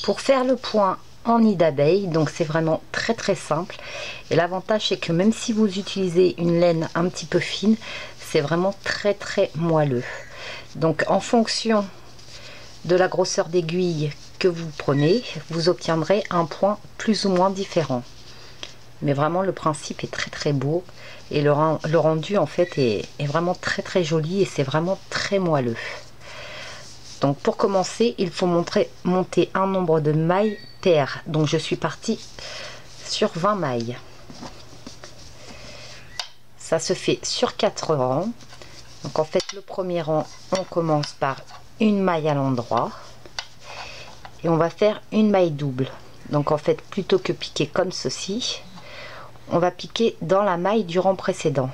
Pour faire le point en nid d'abeille, donc c'est vraiment très simple, et l'avantage c'est que même si vous utilisez une laine un petit peu fine, c'est vraiment très moelleux. Donc en fonction de la grosseur d'aiguille que vous prenez, vous obtiendrez un point plus ou moins différent. Mais vraiment le principe est très beau, et le rendu en fait est vraiment très joli, et c'est vraiment très moelleux. Donc pour commencer, il faut monter un nombre de mailles paires. Donc je suis partie sur 20 mailles. Ça se fait sur 4 rangs. Donc en fait le premier rang, on commence par une maille à l'endroit et on va faire une maille double. Donc en fait, plutôt que piquer comme ceci, on va piquer dans la maille du rang précédent.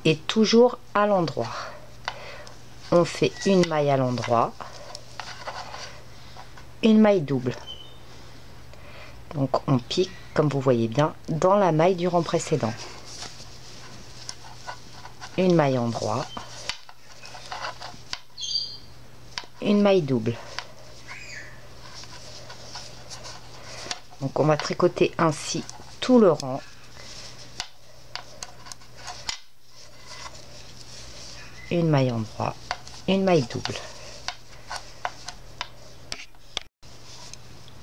Et toujours à l'endroit. On fait une maille à l'endroit, une maille double. Donc on pique, comme vous voyez bien, dans la maille du rang précédent. Une maille endroit, une maille double. Donc on va tricoter ainsi tout le rang. Une maille endroit, une maille double.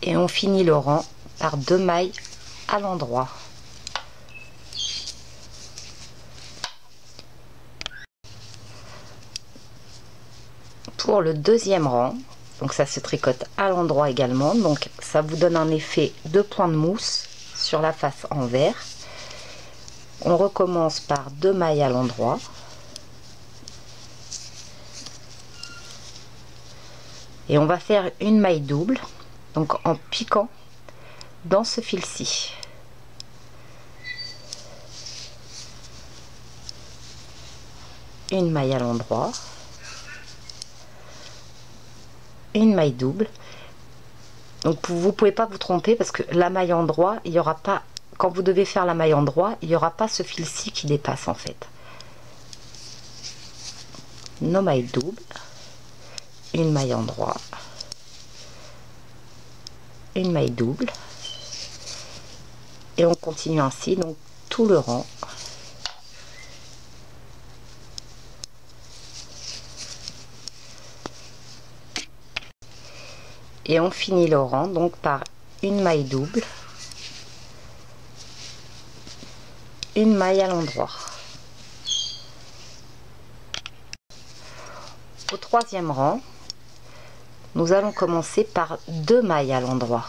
Et on finit le rang par 2 mailles à l'endroit. Pour le deuxième rang, donc ça se tricote à l'endroit également, donc ça vous donne un effet de point de mousse sur la face envers. On recommence par 2 mailles à l'endroit. Et on va faire une maille double, donc en piquant dans ce fil-ci. Une maille à l'endroit, une maille double. Donc vous pouvez pas vous tromper, parce que la maille endroit, il y aura pas, quand vous devez faire la maille endroit, il y aura pas ce fil-ci qui dépasse en fait. Nos mailles doubles, une maille endroit, une maille double, et on continue ainsi donc tout le rang. Et on finit le rang donc par une maille double, une maille à l'endroit. Au troisième rang, nous allons commencer par 2 mailles à l'endroit.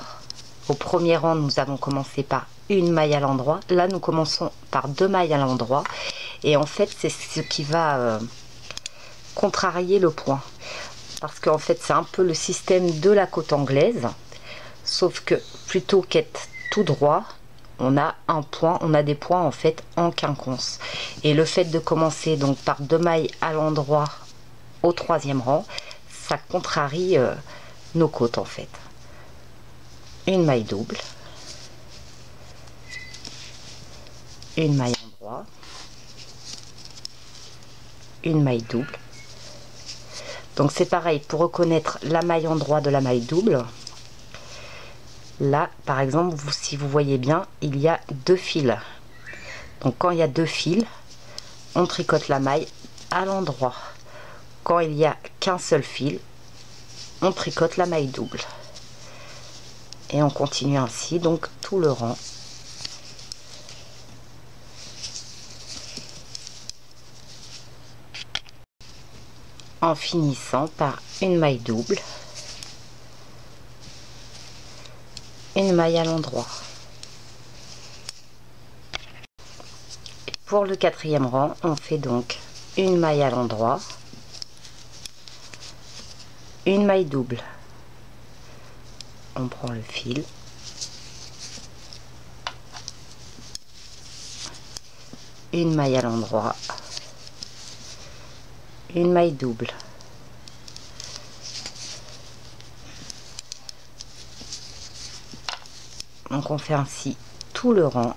Au premier rang, nous avons commencé par une maille à l'endroit. Là, nous commençons par 2 mailles à l'endroit. Et en fait, c'est ce qui va contrarier le point. Parce qu'en fait, c'est un peu le système de la côte anglaise. Sauf que plutôt qu'être tout droit, on a un point, on a des points en fait en quinconce. Et le fait de commencer donc par 2 mailles à l'endroit au troisième rang, ça contrarie nos côtes en fait. Une maille double, une maille endroit, une maille double. Donc c'est pareil pour reconnaître la maille endroit de la maille double. Là par exemple, si vous voyez bien, il y a 2 fils. Donc quand il y a 2 fils, on tricote la maille à l'endroit. Quand il n'y a qu'un seul fil, on tricote la maille double. Et on continue ainsi donc tout le rang. En finissant par une maille double, une maille à l'endroit. Pour le quatrième rang, on fait donc une maille à l'endroit, une maille double. On prend le fil, une maille à l'endroit, une maille double. Donc on fait ainsi tout le rang.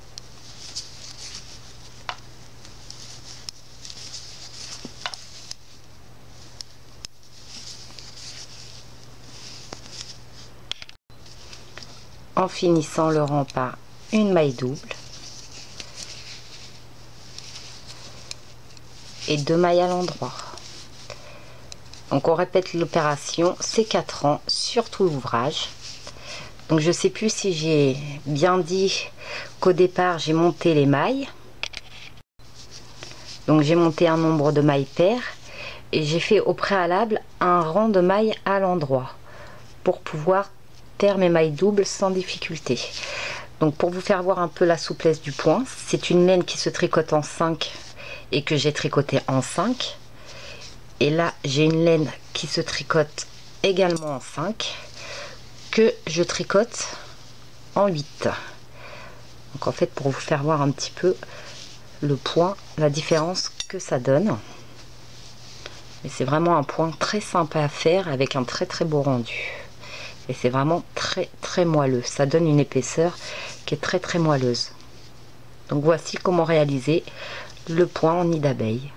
en finissant le rang par une maille double et 2 mailles à l'endroit. Donc on répète l'opération, c'est 4 rangs sur tout l'ouvrage. Donc je sais plus si j'ai bien dit qu'au départ j'ai monté les mailles. Donc j'ai monté un nombre de mailles paires et j'ai fait au préalable un rang de mailles à l'endroit pour pouvoir faire mes mailles doubles sans difficulté. Donc pour vous faire voir un peu la souplesse du point, c'est une laine qui se tricote en 5 et que j'ai tricoté en 5. Et là j'ai une laine qui se tricote également en 5 que je tricote en 8. Donc en fait, pour vous faire voir un petit peu le point, la différence que ça donne. Mais c'est vraiment un point très sympa à faire avec un très très beau rendu. Et c'est vraiment très très moelleux. Ça donne une épaisseur qui est très très moelleuse. Donc voici comment réaliser le point en nid d'abeille.